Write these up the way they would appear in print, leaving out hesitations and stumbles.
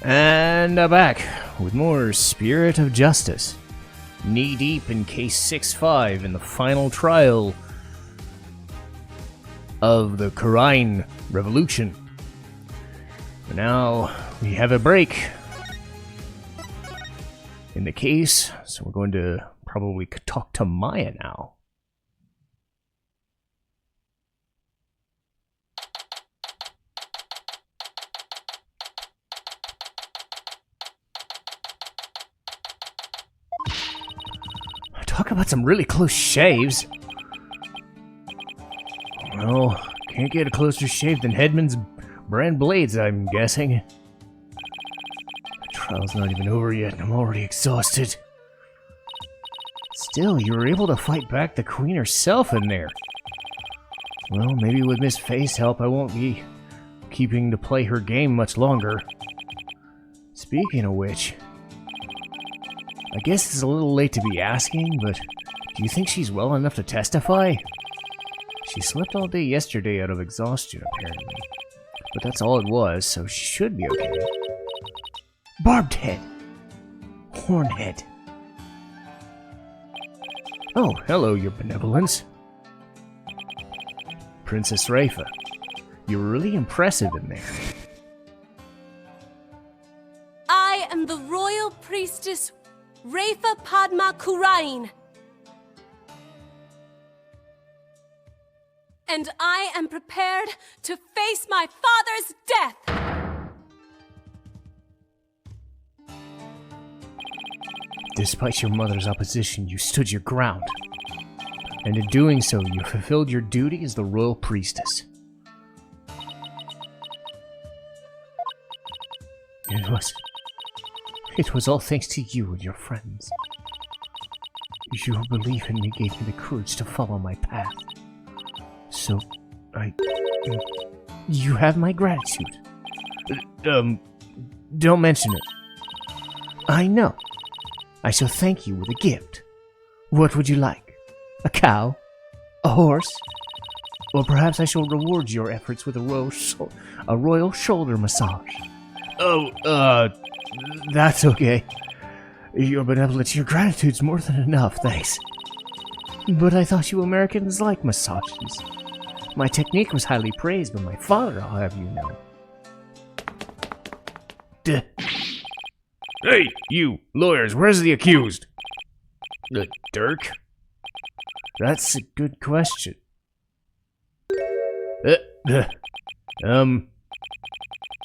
And back with more Spirit of Justice. Knee deep in case 6-5 in the final trial of the Korean Revolution. But now we have a break in the case, so we're going to probably talk to Maya now. Talk about some really close shaves. Well, can't get a closer shave than Hedman's brand blades, I'm guessing. The trial's not even over yet, and I'm already exhausted. Still, you were able to fight back the queen herself in there. Well, maybe with Miss Faye's help, I won't be keeping to play her game much longer. Speaking of which, I guess it's a little late to be asking, but do you think she's well enough to testify? She slept all day yesterday out of exhaustion, apparently. But that's all it was, so she should be okay. Barbed head. Hornhead. Oh, hello, your benevolence. Princess Raifa. You were really impressive in there. I am the royal priestess Raifa Padma Kurain. And I am prepared to face my father's death! Despite your mother's opposition, you stood your ground. And in doing so, you fulfilled your duty as the royal priestess. It was all thanks to you and your friends. Your belief in me gave me the courage to follow my path. So, you have my gratitude. Don't mention it. I know. I shall thank you with a gift. What would you like? A cow? A horse? Or perhaps I shall reward your efforts with a royal shoulder massage. Oh, that's okay. Your benevolence, your gratitude's more than enough, thanks. But I thought you Americans liked massages. My technique was highly praised by my father, I'll have you know. Hey, you, lawyers, where's the accused? Dirk? That's a good question.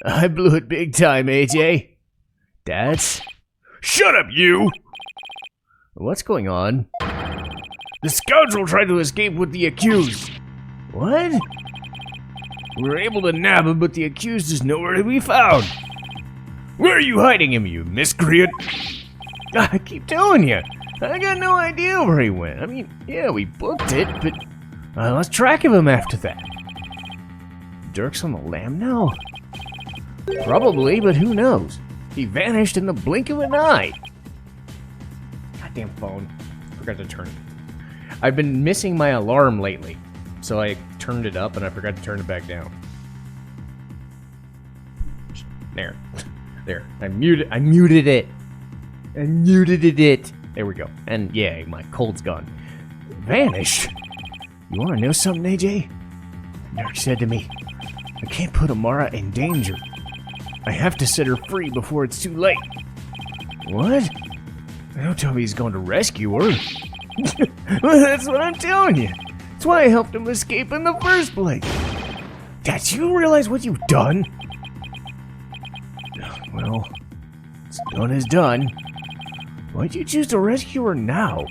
I blew it big time, AJ. That's... Shut up, you! What's going on? The scoundrel tried to escape with the accused. What? We were able to nab him, but the accused is nowhere to be found. Where are you hiding him, you miscreant? I keep telling you, I got no idea where he went. I mean, yeah, we booked it, but I lost track of him after that. Dirk's on the lam now? Probably, but who knows? He vanished in the blink of an eye. Goddamn phone. Forgot to turn it. I've been missing my alarm lately, so I turned it up and I forgot to turn it back down. There. I muted it. There we go. And yay, my cold's gone. Vanished? You wanna know something, AJ? Dirk said to me, I can't put Amara in danger. I have to set her free before it's too late. What? Don't tell me he's going to rescue her. Well, that's what I'm telling you. That's why I helped him escape in the first place. Dad, you realize what you've done? Well, what's done is done. Why'd you choose to rescue her now?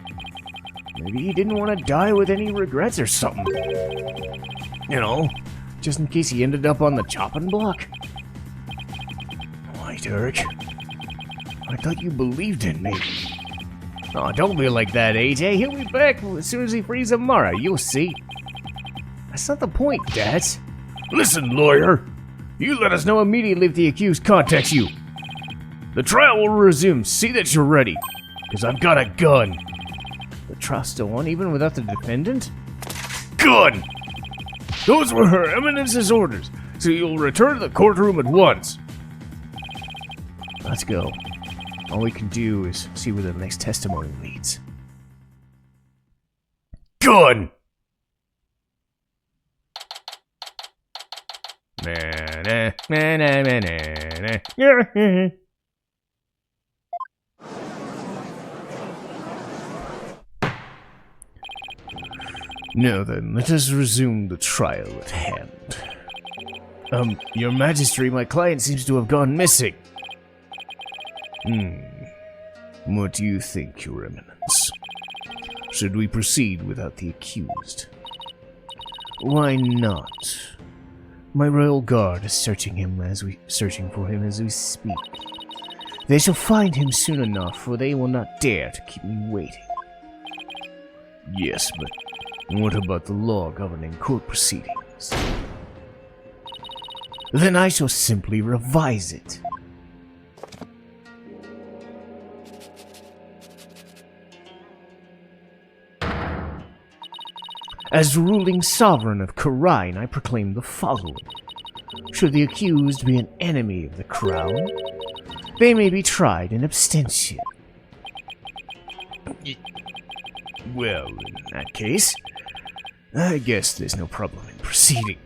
Maybe he didn't want to die with any regrets or something. You know, just in case he ended up on the chopping block. Why, Dirk? I thought you believed in me. Oh, don't be like that, AJ. He'll be back as soon as he frees Amara. You'll see. That's not the point, Dad. Listen, lawyer. You let us know immediately if the accused contacts you. The trial will resume. See that you're ready. Because I've got a gun. The trial's still on even without the defendant? Gun! Those were Her Eminence's orders, so you'll return to the courtroom at once. Let's go. All we can do is see where the next testimony leads. Gun! Now then, let us resume the trial at hand. Your Majesty, my client seems to have gone missing. What do you think, Your Eminence? Should we proceed without the accused? Why not? My royal guard is searching for him as we speak. They shall find him soon enough, for they will not dare to keep me waiting. Yes, but what about the law governing court proceedings? Then I shall simply revise it. As ruling sovereign of Khura'in, I proclaim the following. Should the accused be an enemy of the crown, they may be tried in abstention. Well, in that case, I guess there's no problem in proceeding.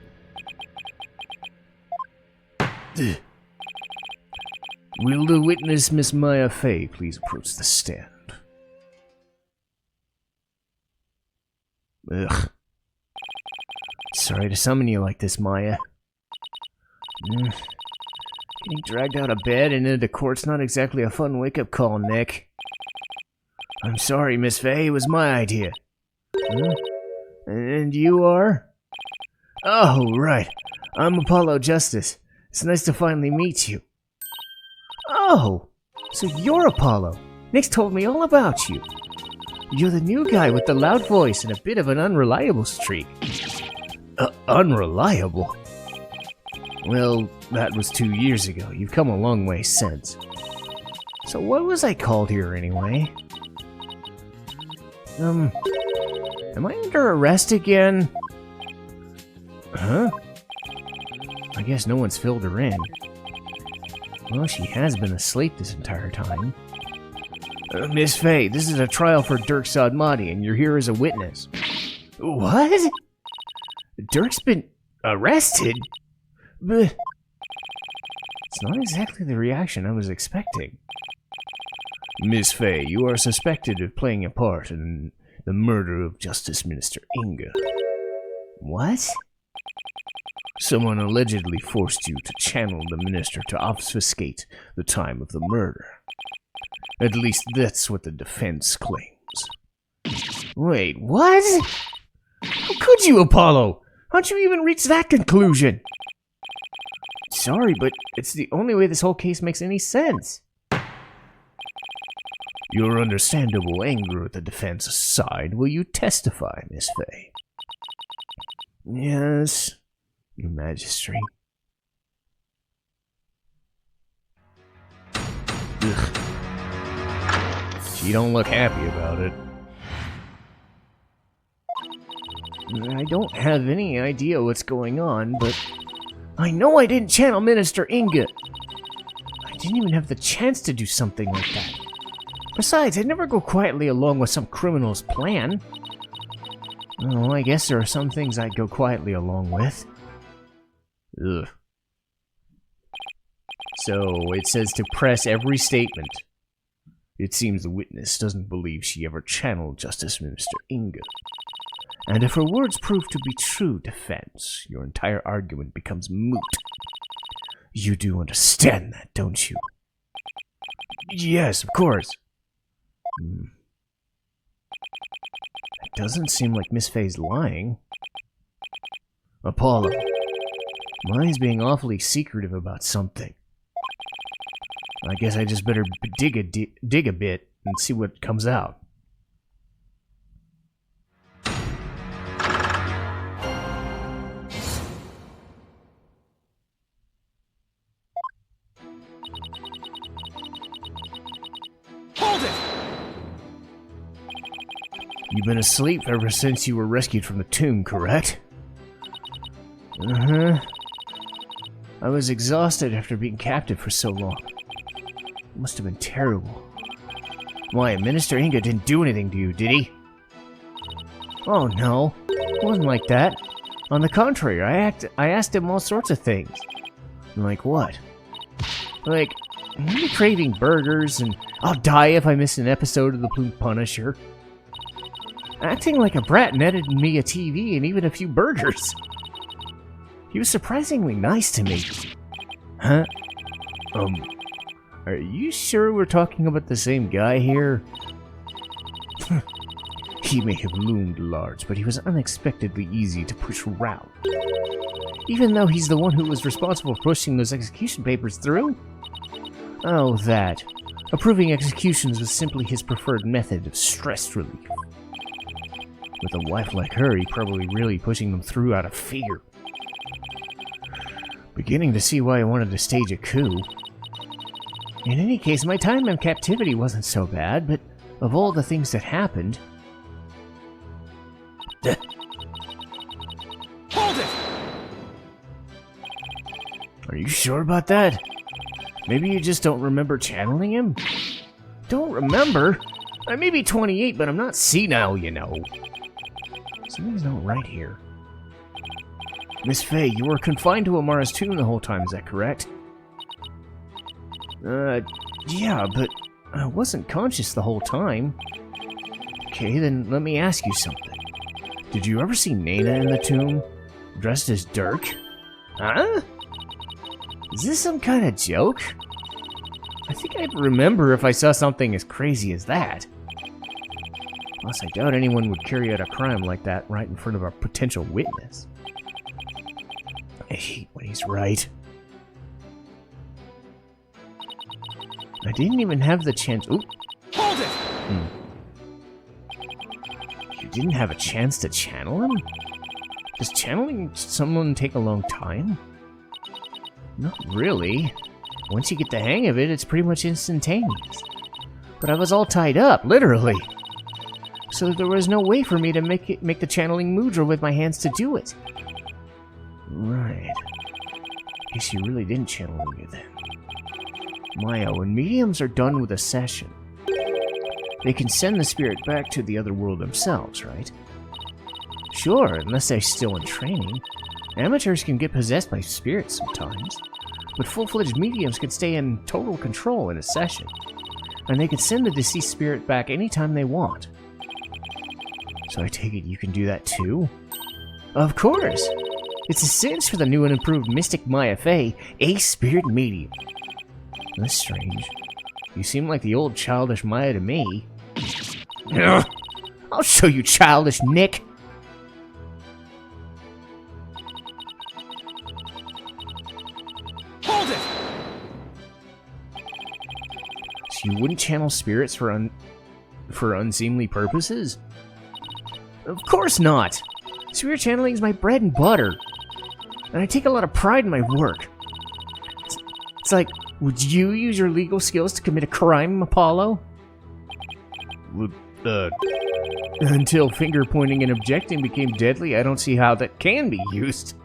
Will the witness, Miss Maya Fey, please approach the stand? Ugh. Sorry to summon you like this, Maya. Getting dragged out of bed and into court's not exactly a fun wake-up call, Nick. I'm sorry, Miss Fey, it was my idea. Huh? And you are? Oh, right. I'm Apollo Justice. It's nice to finally meet you. Oh, so you're Apollo. Nick's told me all about you. You're the new guy with the loud voice and a bit of an unreliable streak. Unreliable? Well, that was 2 years ago. You've come a long way since. So what was I called here anyway? Am I under arrest again? Huh? I guess no one's filled her in. Well, she has been asleep this entire time. Miss Fey, this is a trial for Dirk Sadmati, and you're here as a witness. What? Dirk's been arrested? But it's not exactly the reaction I was expecting. Miss Fey, you are suspected of playing a part in the murder of Justice Minister Inga. What? Someone allegedly forced you to channel the minister to obfuscate the time of the murder. At least that's what the defense claims. Wait, what? How could you, Apollo? How'd you even reach that conclusion? Sorry, but it's the only way this whole case makes any sense. Your understandable anger at the defense aside, will you testify, Miss Fey? Yes, Your Majesty. Ugh. She don't look happy about it. I don't have any idea what's going on, but I know I didn't channel Minister Inga. I didn't even have the chance to do something like that. Besides, I'd never go quietly along with some criminal's plan. Oh, I guess there are some things I'd go quietly along with. Ugh. So, it says to press every statement. It seems the witness doesn't believe she ever channeled Justice Minister Inga. And if her words prove to be true, defense, your entire argument becomes moot. You do understand that, don't you? Yes, of course. It doesn't seem like Miss Fey's lying. Apollo, Maya's being awfully secretive about something. I guess I just better dig a bit and see what comes out. Hold it! You've been asleep ever since you were rescued from the tomb, correct? Uh-huh. I was exhausted after being captive for so long. Must have been terrible. Why, Minister Inga didn't do anything to you, did he? Oh no, it wasn't like that. On the contrary, I asked him all sorts of things. Like what? Like, I'm craving burgers, and I'll die if I miss an episode of The Blue Punisher. Acting like a brat netted me a TV and even a few burgers. He was surprisingly nice to me. Huh? Are you sure we're talking about the same guy here? He may have loomed large, but he was unexpectedly easy to push around. Even though he's the one who was responsible for pushing those execution papers through? Oh, that. Approving executions was simply his preferred method of stress relief. With a wife like her, he probably really pushing them through out of fear. Beginning to see why I wanted to stage a coup. In any case, my time in captivity wasn't so bad, but of all the things that happened... Hold it! Are you sure about that? Maybe you just don't remember channeling him? Don't remember? I may be 28, but I'm not senile, you know. Something's not right here. Miss Faye, you were confined to Amara's tomb the whole time, is that correct? Yeah, but I wasn't conscious the whole time. Okay, then let me ask you something. Did you ever see Nayna in the tomb? Dressed as Dirk? Huh? Is this some kind of joke? I think I'd remember if I saw something as crazy as that. Plus, I doubt anyone would carry out a crime like that right in front of a potential witness. I hate when he's right. I didn't even have the chance... Ooh. Hold it! You didn't have a chance to channel him? Does channeling someone take a long time? Not really. Once you get the hang of it, it's pretty much instantaneous. But I was all tied up, literally. So there was no way for me to make the channeling mudra with my hands to do it. Right. Guess you really didn't channel me then. Maya, when mediums are done with a session, they can send the spirit back to the other world themselves, right? Sure, unless they're still in training. Amateurs can get possessed by spirits sometimes, but full-fledged mediums can stay in total control in a session, and they can send the deceased spirit back anytime they want. So I take it you can do that too? Of course! It's a cinch for the new and improved Mystic Maya Fey, a spirit medium. That's strange. You seem like the old childish Maya to me. Ugh. I'll show you, childish Nick! Hold it! So you wouldn't channel spirits for unseemly purposes? Of course not! Spirit channeling is my bread and butter. And I take a lot of pride in my work. It's like, would you use your legal skills to commit a crime, Apollo? Until finger pointing and objecting became deadly, I don't see how that can be used.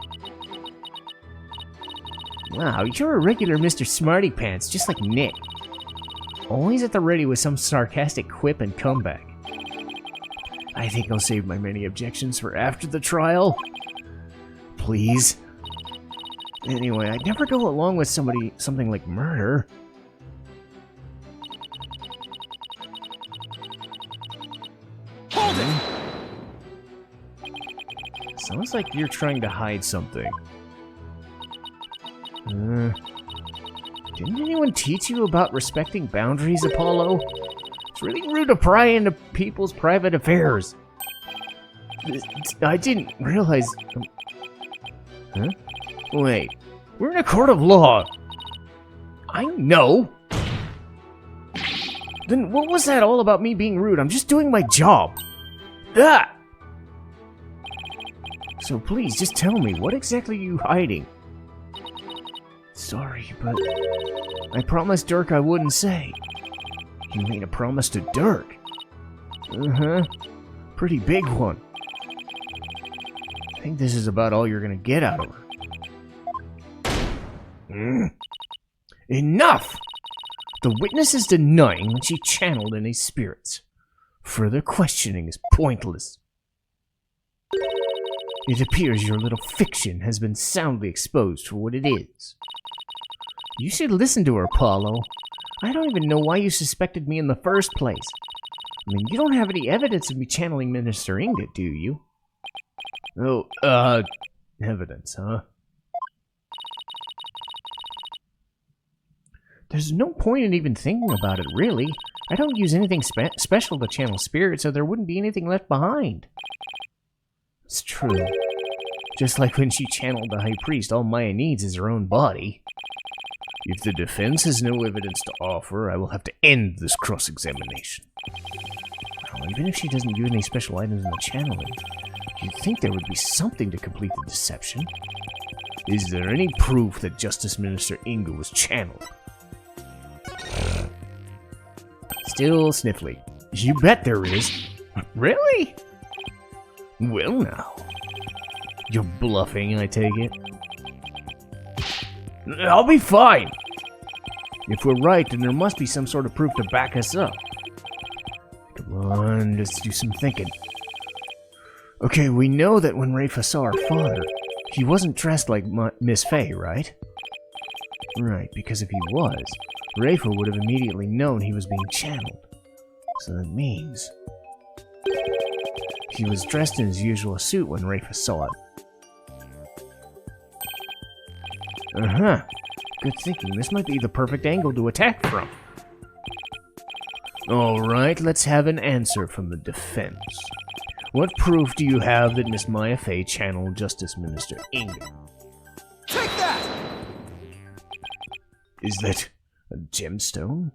Wow, you're a regular Mr. Smarty Pants, just like Nick. Always at the ready with some sarcastic quip and comeback. I think I'll save my many objections for after the trial. Please. Anyway, I'd never go along with something like murder. Hold it! Sounds like you're trying to hide something. Didn't anyone teach you about respecting boundaries, Apollo? It's really rude to pry into people's private affairs. I didn't realize... Huh? Wait, we're in a court of law. I know. Then what was that all about me being rude? I'm just doing my job. Ah! So please, just tell me, what exactly are you hiding? Sorry, but I promised Dirk I wouldn't say. You made a promise to Dirk? Uh-huh. Pretty big one. I think this is about all you're gonna get out of her. Enough! The witness is denying that she channeled any spirits. Further questioning is pointless. It appears your little fiction has been soundly exposed for what it is. You should listen to her, Apollo. I don't even know why you suspected me in the first place. I mean, you don't have any evidence of me channeling Minister Inga, do you? Oh, evidence, huh? There's no point in even thinking about it, really. I don't use anything special to channel spirits, so there wouldn't be anything left behind. It's true. Just like when she channeled the High Priest, all Maya needs is her own body. If the defense has no evidence to offer, I will have to end this cross-examination. Well, even if she doesn't use any special items in the channeling, you'd think there would be something to complete the deception. Is there any proof that Justice Minister Inga was channeled? Still sniffly. You bet there is. Really? Well now. You're bluffing, I take it? I'll be fine. If we're right, then there must be some sort of proof to back us up. Come on, let's do some thinking. Okay, we know that when Rafa saw our father, he wasn't dressed like Miss Fey, right? Right, because if he was, Rafa would have immediately known he was being channeled. So that means he was dressed in his usual suit when Rafa saw it. Uh-huh. Good thinking. This might be the perfect angle to attack from. Alright, let's have an answer from the defense. What proof do you have that Miss Maya Fey channeled Justice Minister Inga? Take that! Is that a gemstone?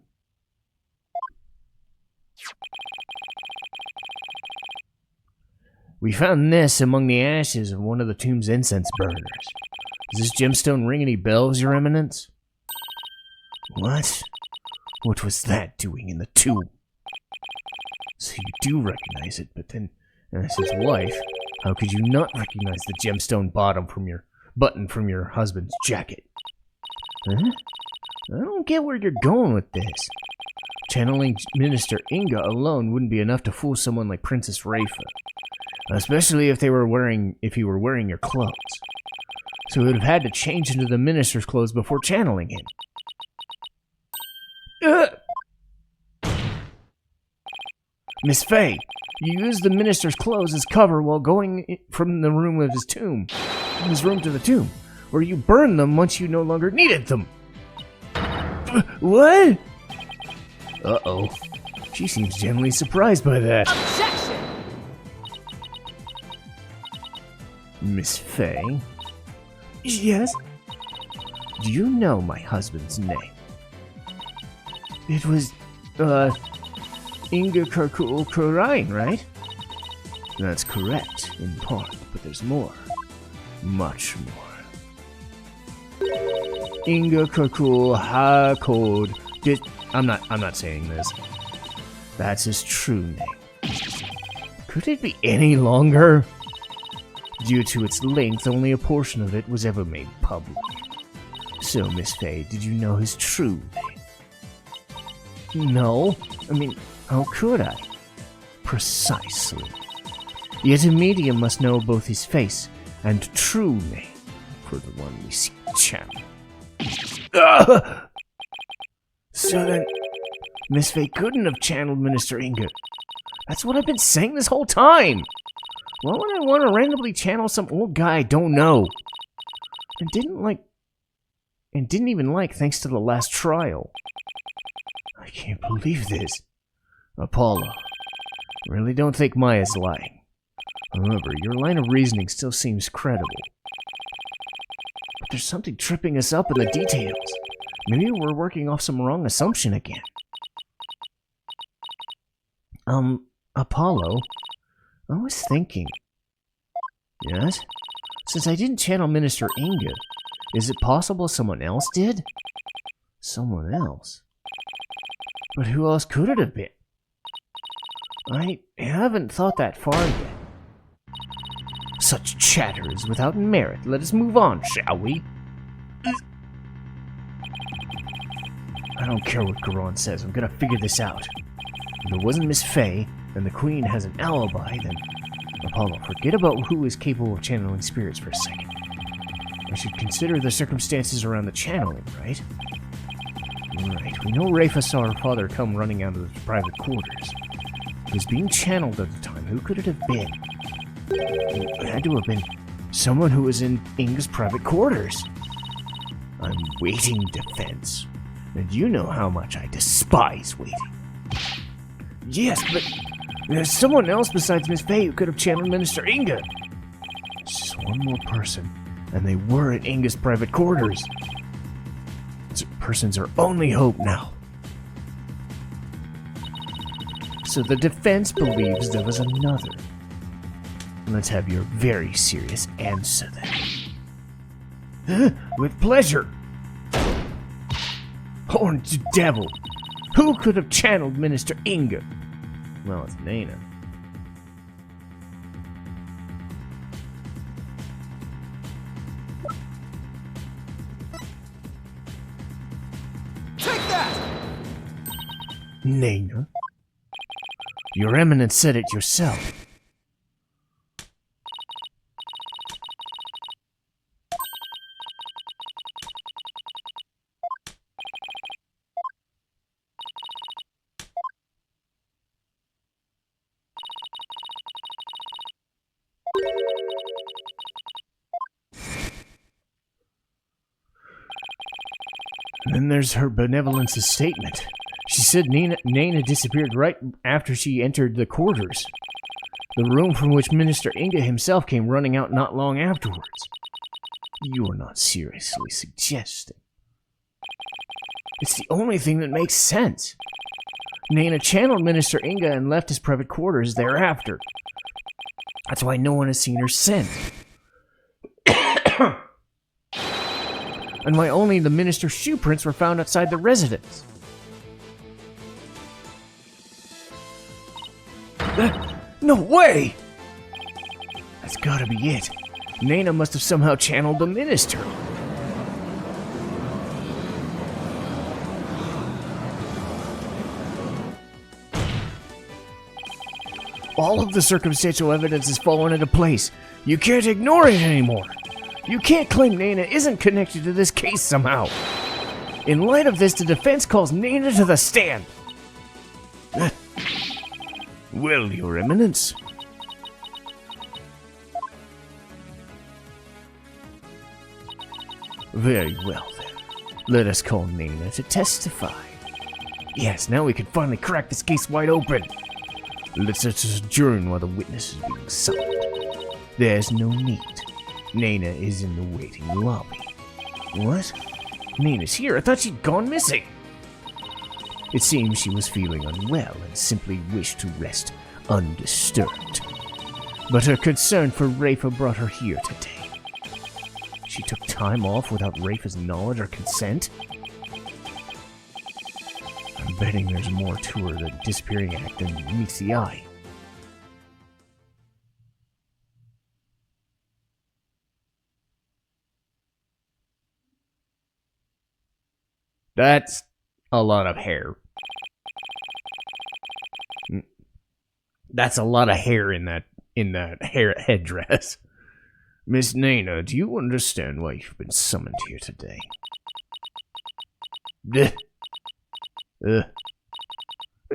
We found this among the ashes of one of the tomb's incense burners. Does this gemstone ring any bells, Your Eminence? What? What was that doing in the tomb? So you do recognize it, but then, as his wife, how could you not recognize the gemstone button from your husband's jacket? Huh? I don't get where you're going with this. Channeling Minister Inga alone wouldn't be enough to fool someone like Princess Rafa, especially if he were wearing your clothes. So he would have had to change into the minister's clothes before channeling him. Miss Fey, you used the minister's clothes as cover while going from the room of his tomb, from his room to the tomb, where you burned them once you no longer needed them. What? Uh-oh. She seems genuinely surprised by that. Objection! Miss Fey? Yes? Do you know my husband's name? It was, Inga Karkul Korain, right? That's correct, in part, but there's more. Much more. Inga Karkul Hakod. I'm not saying this. That's his true name. Could it be any longer? Due to its length, only a portion of it was ever made public. So, Miss Fey, did you know his true name? No. I mean, how could I? Precisely. Yet a medium must know both his face and true name for the one we seek to channel. So then, Miss Fey couldn't have channeled Minister Inga. That's what I've been saying this whole time. Why would I want to randomly channel some old guy I don't know? And didn't even like thanks to the last trial. I can't believe this. Apollo, I really don't think Maya's lying. However, your line of reasoning still seems credible. But there's something tripping us up in the details. Maybe we're working off some wrong assumption again. Apollo, I was thinking. Yes? Since I didn't channel Minister Inga, is it possible someone else did? Someone else? But who else could it have been? I haven't thought that far yet. Such chatter is without merit. Let us move on, shall we? I don't care what Garon says, I'm gonna figure this out. If it wasn't Miss Faye, and the Queen has an alibi, then... Apollo, forget about who is capable of channeling spirits for a second. I should consider the circumstances around the channeling, right? Right, we know Rafa saw her father come running out of the private quarters. He was being channeled at the time. Who could it have been? It had to have been someone who was in Inga's private quarters. I'm waiting defense. And you know how much I despise waiting. Yes, but there's someone else besides Miss Faye who could have channeled Minister Inga. It's just one more person, and they were at Inga's private quarters. This person's our only hope now. So the defense believes there was another. Let's have your very serious answer then. With pleasure. Horned devil. Who could have channeled Minister Inga? Well, it's Nayna. Take that! Nayna? Your Eminence said it yourself. Then there's her benevolence's statement. She said Nayna disappeared right after she entered the quarters. The room from which Minister Inga himself came running out not long afterwards. You are not seriously suggesting. It's the only thing that makes sense. Nayna channeled Minister Inga and left his private quarters thereafter. That's why no one has seen her since. And why only the minister's shoe prints were found outside the residence. No way! That's gotta be it. Nayna must have somehow channeled the minister. All of the circumstantial evidence has fallen into place. You can't ignore it anymore. You can't claim Nayna isn't connected to this case somehow. In light of this, the defense calls Nayna to the stand. Well, Your Eminence. Very well, then. Let us call Nayna to testify. Yes, now we can finally crack this case wide open. Let's adjourn while the witness is being summoned. There's no need. Nayna is in the waiting lobby. What? Nayna's here? I thought she'd gone missing. It seems she was feeling unwell and simply wished to rest undisturbed. But her concern for Rafa brought her here today. She took time off without Rafa's knowledge or consent? I'm betting there's more to her than disappearing act than meets the eye. That's a lot of hair. That's a lot of hair in that headdress. Miss Nayna, do you understand why you've been summoned here today?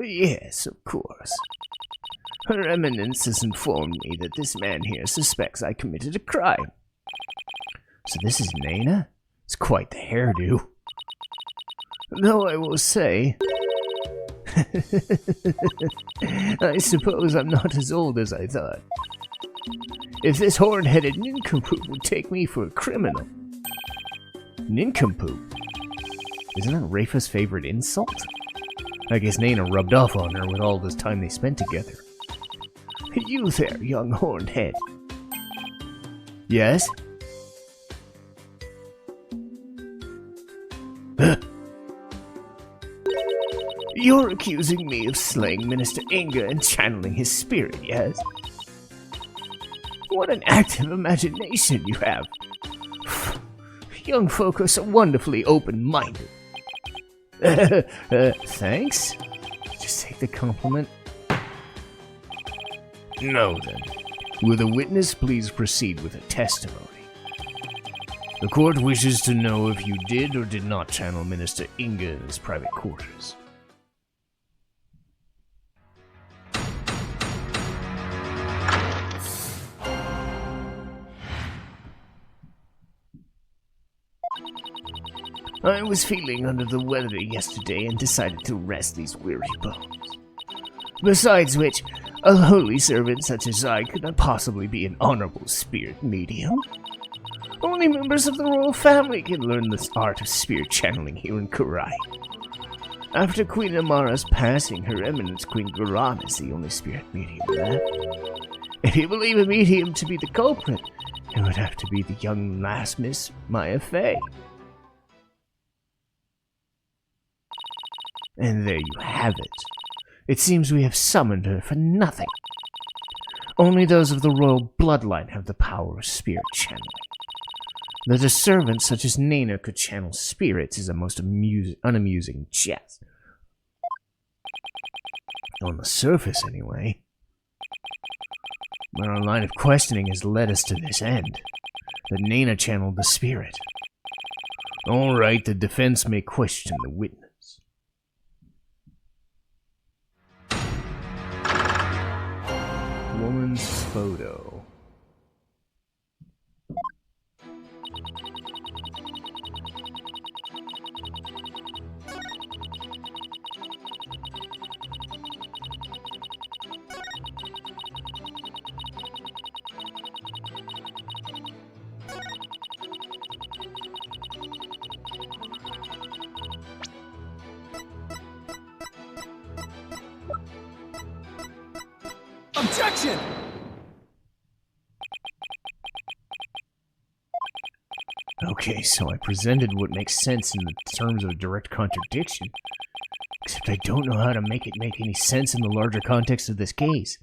Yes, of course. Her Eminence has informed me that this man here suspects I committed a crime. So this is Nayna? It's quite the hairdo. Though I will say, I suppose I'm not as old as I thought. If this horn-headed nincompoop would take me for a criminal. Nincompoop? Isn't that Rafa's favorite insult? I guess Nayna rubbed off on her with all this time they spent together. You there, young horned head. Yes? You're accusing me of slaying Minister Inga and channeling his spirit, yes? What an active imagination you have. Young folk are so wonderfully open-minded. Thanks? Just take the compliment. No, then. Will the witness please proceed with a testimony? The court wishes to know if you did or did not channel Minister Inga in his private quarters. I was feeling under the weather yesterday and decided to rest these weary bones. Besides which, a holy servant such as I could not possibly be an honorable spirit medium. Only members of the royal family can learn this art of spirit channeling here in Kurai. After Queen Amara's passing, Her Eminence Queen Garan is the only spirit medium left. If you believe a medium to be the culprit, it would have to be the young lass Miss Maya Fey. And there you have it. It seems we have summoned her for nothing. Only those of the royal bloodline have the power of spirit channeling. That a servant such as Nayna could channel spirits is a most unamusing jest. On the surface, anyway. But our line of questioning has led us to this end. That Nayna channeled the spirit. Alright, the defense may question the witness. Woman's photo. Objection! Okay, so I presented what makes sense in the terms of a direct contradiction. Except I don't know how to make it make any sense in the larger context of this case.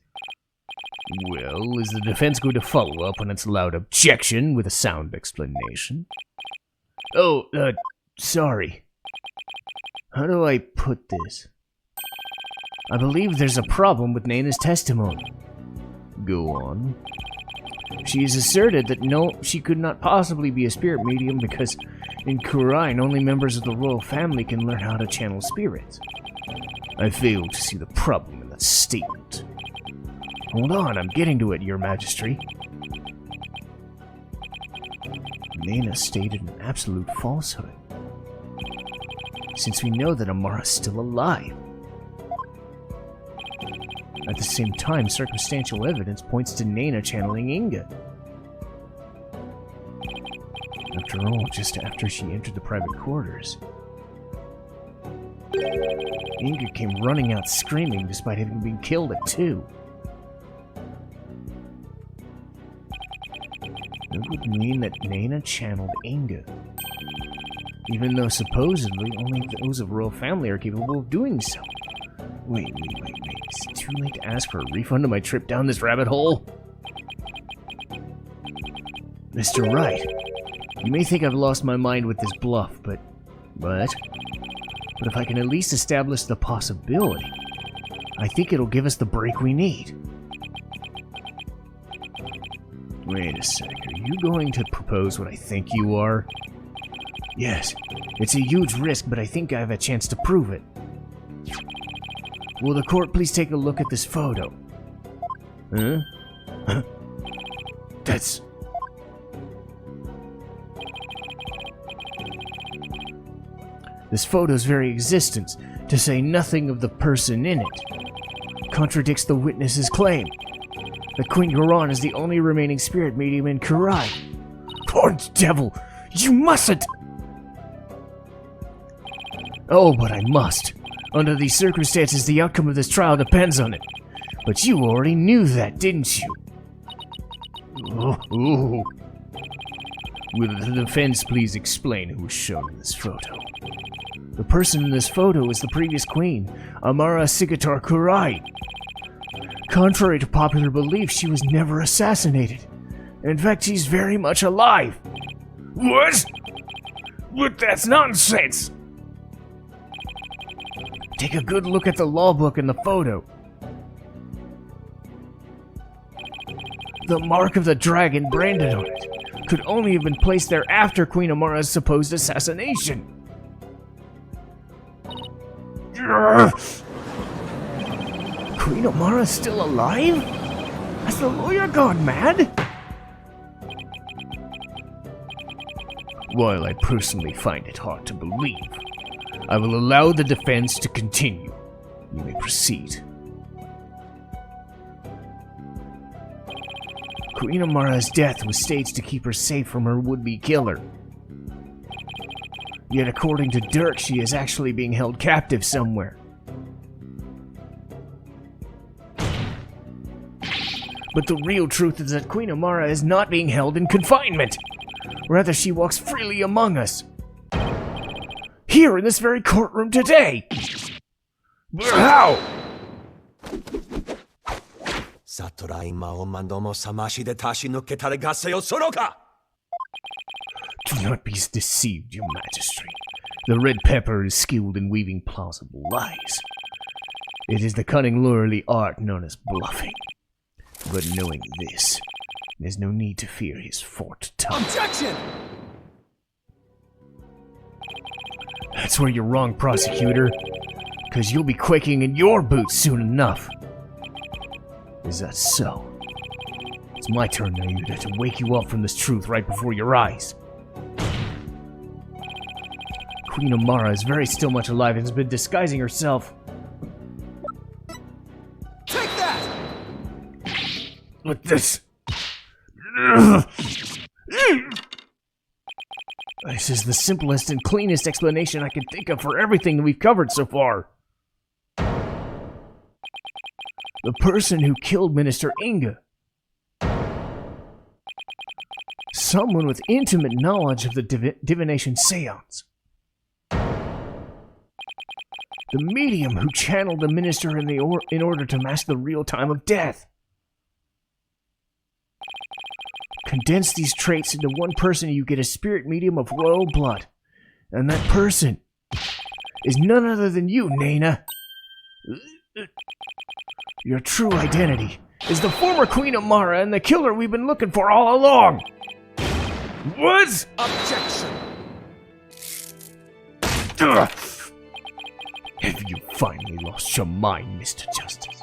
Well, is the defense going to follow up on its loud objection with a sound explanation? Oh, sorry. How do I put this? I believe there's a problem with Nayna's testimony. Go on. She has asserted that no, she could not possibly be a spirit medium because in Kurai, only members of the royal family can learn how to channel spirits. I fail to see the problem in that statement. Hold on, I'm getting to it, Your Majesty. Nayna stated an absolute falsehood. Since we know that Amara's still alive. At the same time, circumstantial evidence points to Nayna channeling Inga. After all, just after she entered the private quarters, Inga came running out screaming despite having been killed at 2. That would mean that Nayna channeled Inga, even though supposedly only those of royal family are capable of doing so. Wait. Is it too late to ask for a refund of my trip down this rabbit hole? Mr. Wright, you may think I've lost my mind with this bluff, but if I can at least establish the possibility, I think it'll give us the break we need. Wait a sec, are you going to propose what I think you are? Yes, it's a huge risk, but I think I have a chance to prove it. Will the court please take a look at this photo? Huh? That's... This photo's very existence, to say nothing of the person in it, contradicts the witness's claim that Queen Garan is the only remaining spirit medium in Kurai. Horned devil! You mustn't! Oh, but I must. Under these circumstances, the outcome of this trial depends on it. But you already knew that, didn't you? Will the defense please explain who was shown in this photo? The person in this photo is the previous queen, Amara Sigatar Kurai. Contrary to popular belief, she was never assassinated. In fact, she's very much alive. What? But that's nonsense! Take a good look at the law book and the photo. The mark of the dragon branded on it could only have been placed there after Queen Amara's supposed assassination. Queen Amara's still alive? Has the lawyer gone mad? While I personally find it hard to believe, I will allow the defense to continue. You may proceed. Queen Amara's death was staged to keep her safe from her would-be killer. Yet according to Dirk, she is actually being held captive somewhere. But the real truth is that Queen Amara is not being held in confinement. Rather, she walks freely among us. Here in this very courtroom today! How? Do not be deceived, your majesty. The Red Pepper is skilled in weaving plausible lies. It is the cunning lawyerly art known as bluffing. But knowing this, there's no need to fear his forked tongue. Objection! That's where you're wrong, prosecutor. Because you'll be quaking in your boots soon enough. Is that so? It's my turn, Nayna, to wake you up from this truth right before your eyes. Queen Amara is very still much alive and has been disguising herself. Take that! With this. This is the simplest and cleanest explanation I can think of for everything that we've covered so far. The person who killed Minister Inga. Someone with intimate knowledge of the divination seance. The medium who channeled the minister in order to mask the real time of death. Condense these traits into one person and you get a spirit medium of royal blood. And that person is none other than you, Nayna. Your true identity is the former Queen Amara and the killer we've been looking for all along. What? Objection! Ugh. Have you finally lost your mind, Mr. Justice?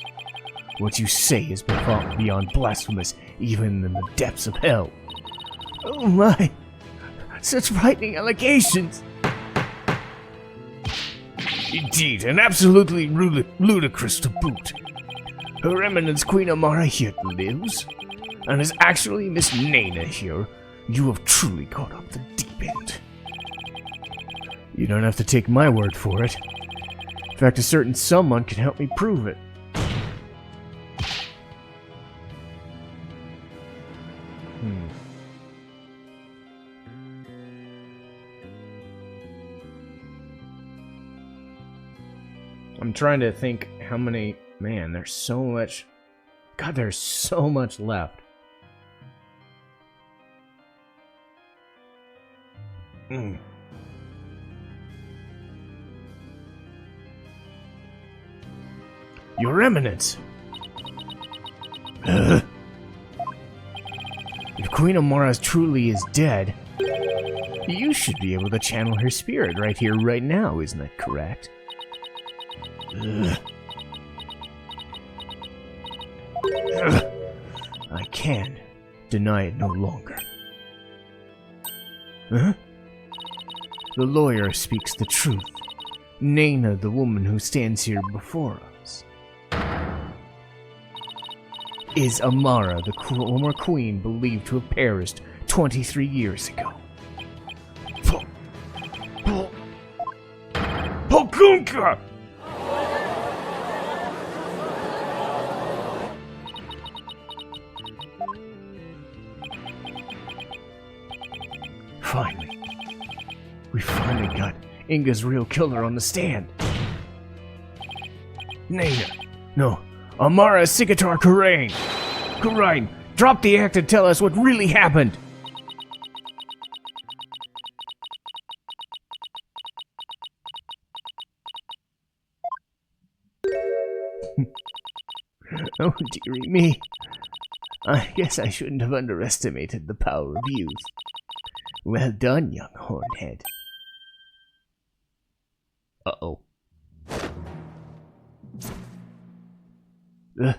What you say has been far beyond blasphemous, even in the depths of hell. Oh my! Such frightening allegations! Indeed, and absolutely ludicrous to boot. Her Eminence Queen Amara here lives, and is actually Miss Nayna here. You have truly gone up the deep end. You don't have to take my word for it. In fact, a certain someone can help me prove it. I'm trying to think how many... Man, there's so much... God, there's so much left. Your Eminence! If Queen Amara truly is dead, you should be able to channel her spirit right here, right now, isn't that correct? I can deny it no longer. Huh? The lawyer speaks the truth. Nayna, the woman who stands here before us, is Amara, the former queen believed to have perished 23 years ago. Pokunka! Finally. We finally got Inga's real killer on the stand. Nayna. No. Amara Sigatar Karain. Karain, drop the act and tell us what really happened. Oh, dearie me. I guess I shouldn't have underestimated the power of youth. Well done, young hornhead. Uh-oh. Ugh.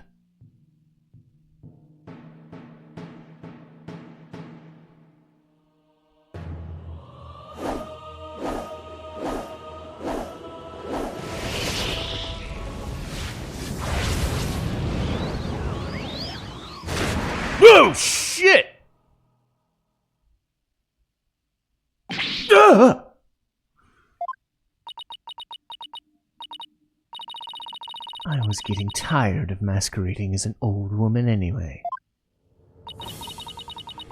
Oh, shit! Ugh! I was getting tired of masquerading as an old woman anyway.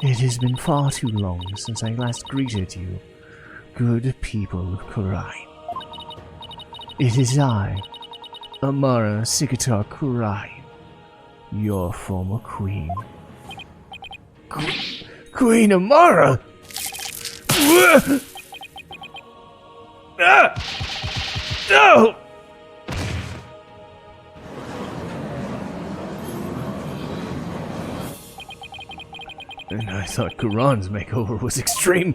It has been far too long since I last greeted you, good people of Kurai. It is I, Amara Sikatar Kurai, your former queen. Queen Amara! Ah! No! And I thought Kuran's makeover was extreme.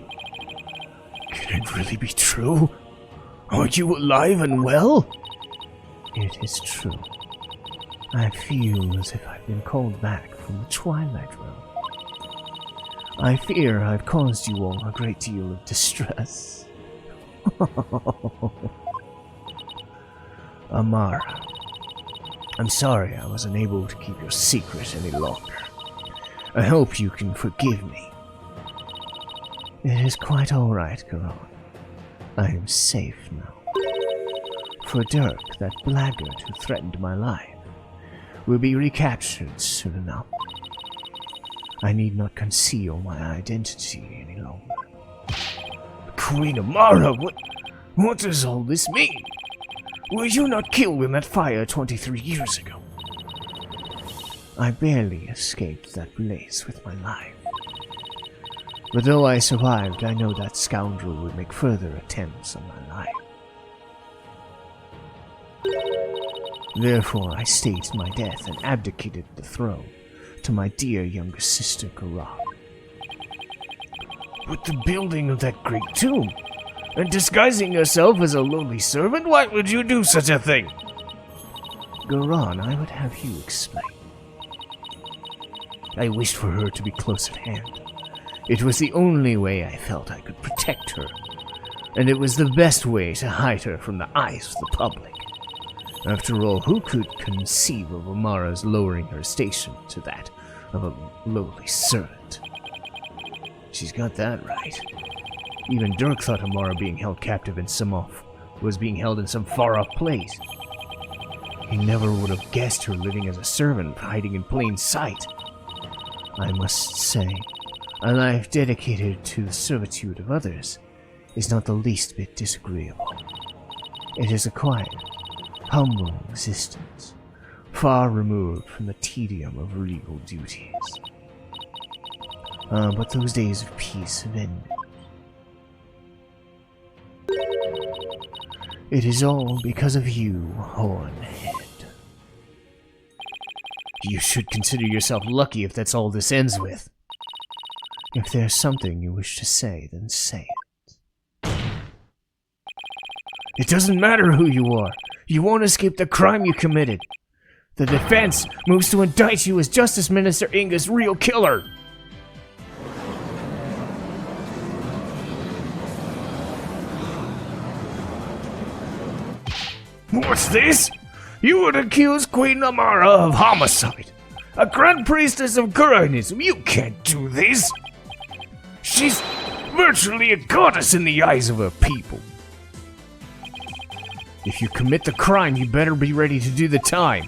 Can it really be true? Are you alive and well? It is true. I feel as if I've been called back from the Twilight Realm. I fear I've caused you all a great deal of distress. Amara, I'm sorry I was unable to keep your secret any longer. I hope you can forgive me. It is quite alright, Karan. I am safe now. For Dirk, that blackguard who threatened my life, will be recaptured soon enough. I need not conceal my identity any longer. Queen Amara, what does all this mean? Were you not killed in that fire 23 years ago? I barely escaped that blaze with my life. But though I survived, I know that scoundrel would make further attempts on my life. Therefore, I staged my death and abdicated the throne to my dear younger sister, Karan. With the building of that great tomb, and disguising yourself as a lowly servant, why would you do such a thing? Garan, I would have you explain. I wished for her to be close at hand. It was the only way I felt I could protect her, and it was the best way to hide her from the eyes of the public. After all, who could conceive of Amara's lowering her station to that of a lowly servant? She's got that right. Even Dirk thought Amara being held captive in Samoth was being held in some far-off place. He never would have guessed her living as a servant, hiding in plain sight. I must say, a life dedicated to the servitude of others is not the least bit disagreeable. It is a quiet, humble existence, far removed from the tedium of regal duties. But those days of peace have ended. It is all because of you, Hornhead. You should consider yourself lucky if that's all this ends with. If there's something you wish to say, then say it. It doesn't matter who you are. You won't escape the crime you committed. The defense moves to indict you as Justice Minister Inga's real killer. What's this? You would accuse Queen Amara of homicide. A Grand Priestess of Guranism. You can't do this. She's virtually a goddess in the eyes of her people. If you commit the crime, you better be ready to do the time.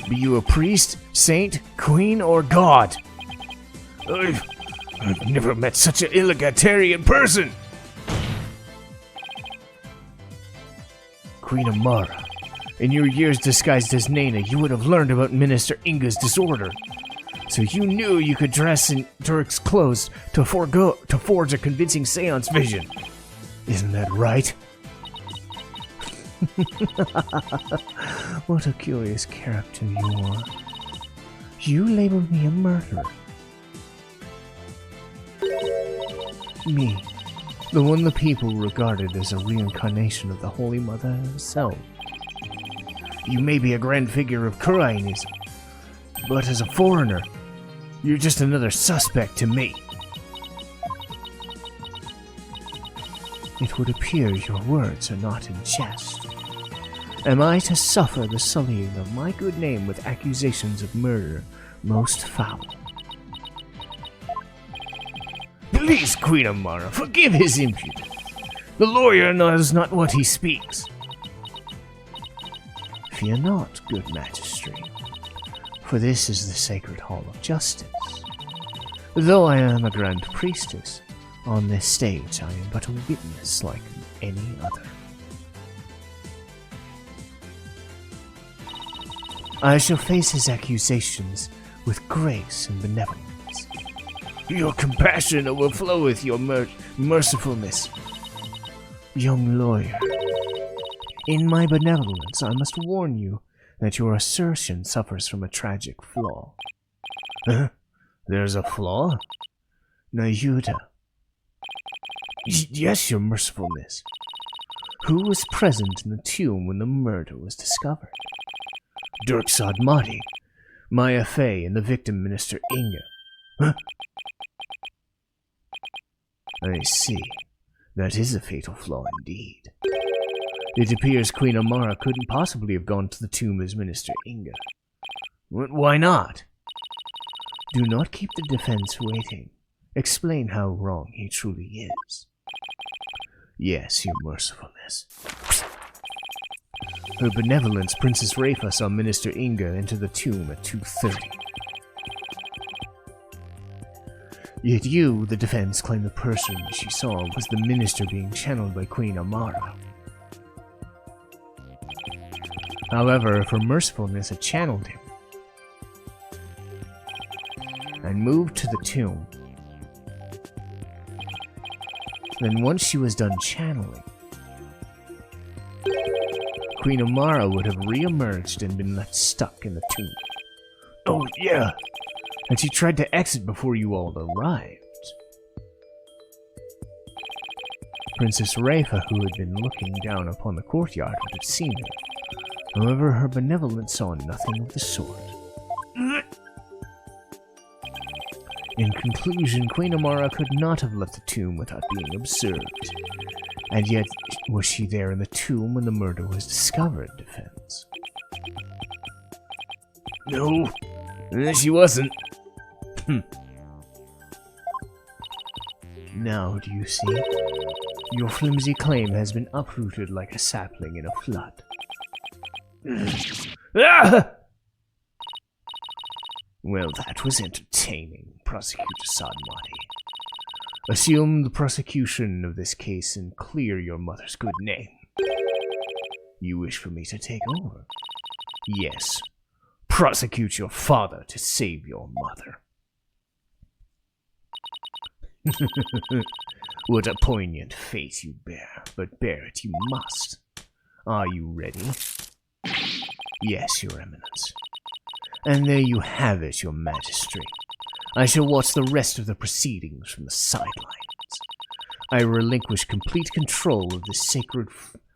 Be you a priest, saint, queen, or god. I've never met such an egalitarian person. Queen Amara, in your years disguised as Nayna, you would have learned about Minister Inga's disorder. So you knew you could dress in Dirk's clothes to forge a convincing seance vision. Isn't that right? What a curious character you are. You labeled me a murderer. Me, the one the people regarded as a reincarnation of the Holy Mother herself. You may be a grand figure of Kurainism, but as a foreigner, you're just another suspect to me. It would appear your words are not in jest. Am I to suffer the sullying of my good name with accusations of murder most foul? Please, Queen Amara, forgive his impudence. The lawyer knows not what he speaks. Fear not, good magistrate, for this is the sacred hall of justice. Though I am a grand priestess, on this stage I am but a witness like any other. I shall face his accusations with grace and benevolence. Your compassion overfloweth your mercifulness. Young lawyer, in my benevolence I must warn you that your assertion suffers from a tragic flaw. Huh? There's a flaw? Nayna. Yes, your mercifulness. Who was present in the tomb when the murder was discovered? Dirk Sadmati, Maya Fey, and the victim Minister Inga. Huh? I see. That is a fatal flaw indeed. It appears Queen Amara couldn't possibly have gone to the tomb as Minister Inga. Why not? Do not keep the defense waiting. Explain how wrong he truly is. Yes, your mercifulness. Her benevolence, Princess Rafa saw Minister Inga enter the tomb at 2:30. Yet you, the defense, claim the person she saw was the minister being channeled by Queen Amara. However, if her mercifulness had channeled him and moved to the tomb, then once she was done channeling, Queen Amara would have re-emerged and been left stuck in the tomb. Oh yeah, and she tried to exit before you all arrived. Princess Rafa, who had been looking down upon the courtyard, would have seen her. However, her benevolence saw nothing of the sort. In conclusion, Queen Amara could not have left the tomb without being observed. And yet, was she there in the tomb when the murder was discovered, defense? No, she wasn't. Now, do you see? Your flimsy claim has been uprooted like a sapling in a flood. Ah! Well, that was entertaining, Prosecutor Sadmati. Assume the prosecution of this case and clear your mother's good name. You wish for me to take over? Yes. Prosecute your father to save your mother. What a poignant fate you bear, but bear it you must. Are you ready? Yes, Your Eminence. And there you have it, Your Majesty. I shall watch the rest of the proceedings from the sidelines. I relinquish complete control of this sacred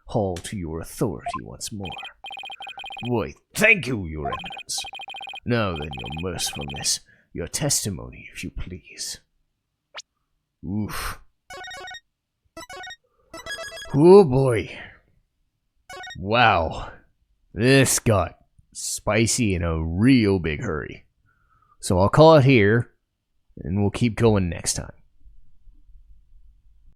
hall to your authority once more. Why, thank you, Your Eminence. Now then, Your Mercifulness, your testimony, if you please. Oof. Oh boy. Wow. This got spicy in a real big hurry. So I'll call it here, and we'll keep going next time.